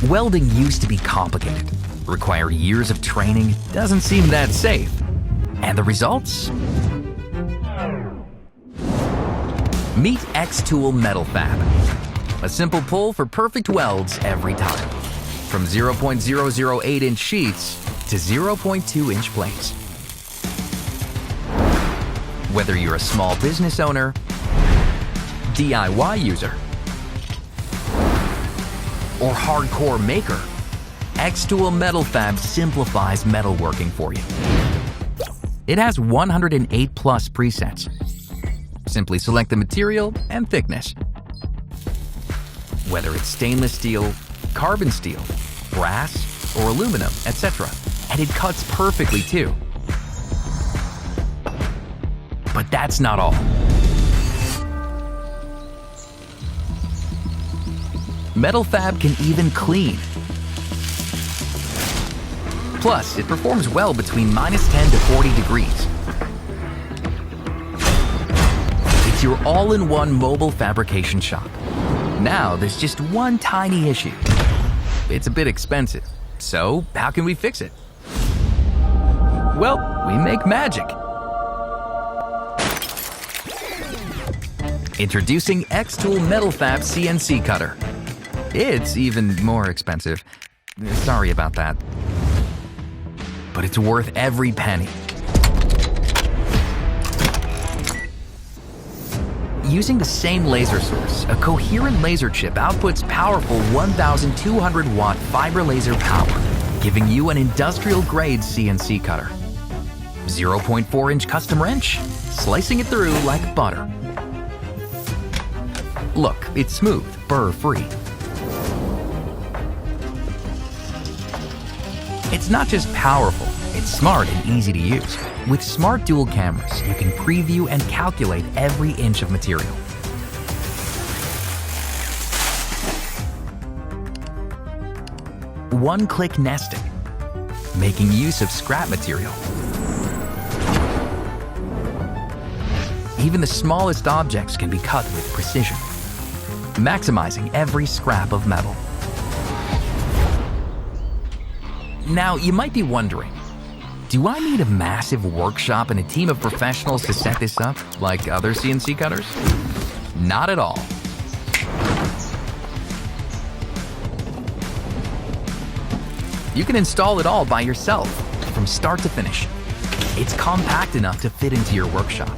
Welding used to be complicated, require years of training, doesn't seem that safe. And the results? Meet xTool MetalFab. A simple pull for perfect welds every time. From 0.008 inch sheets to 0.2 inch plates. Whether you're a small business owner, DIY user, or hardcore maker, xTool MetalFab simplifies metalworking for you. It has 108 plus presets. Simply select the material and thickness. Whether it's stainless steel, carbon steel, brass, or aluminum, etc. And it cuts perfectly too. But that's not all. MetalFab can even clean. Plus, it performs well between -10 to 40 degrees. It's your all-in-one mobile fabrication shop. Now, there's just one tiny issue. It's a bit expensive. So, how can we fix it? Well, we make magic. Introducing xTool MetalFab CNC Cutter. It's even more expensive. Sorry about that. But it's worth every penny. Using the same laser source, a coherent laser chip outputs powerful 1,200 watt fiber laser power, giving you an industrial-grade CNC cutter. 0.4 inch custom wrench, slicing it through like butter. Look, it's smooth, burr-free. It's not just powerful, it's smart and easy to use. With smart dual cameras, you can preview and calculate every inch of material. One-click nesting, making use of scrap material. Even the smallest objects can be cut with precision, maximizing every scrap of metal. Now, you might be wondering, do I need a massive workshop and a team of professionals to set this up, like other CNC cutters? Not at all. You can install it all by yourself, from start to finish. It's compact enough to fit into your workshop.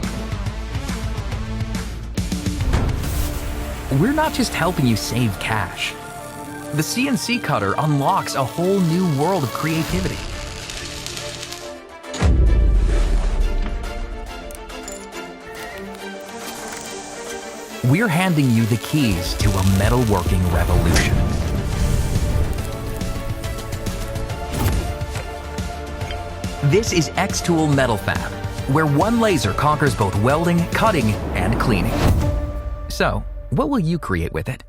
We're not just helping you save cash. The CNC cutter unlocks a whole new world of creativity. We're handing you the keys to a metalworking revolution. This is xTool MetalFab, where one laser conquers both welding, cutting, and cleaning. So, what will you create with it?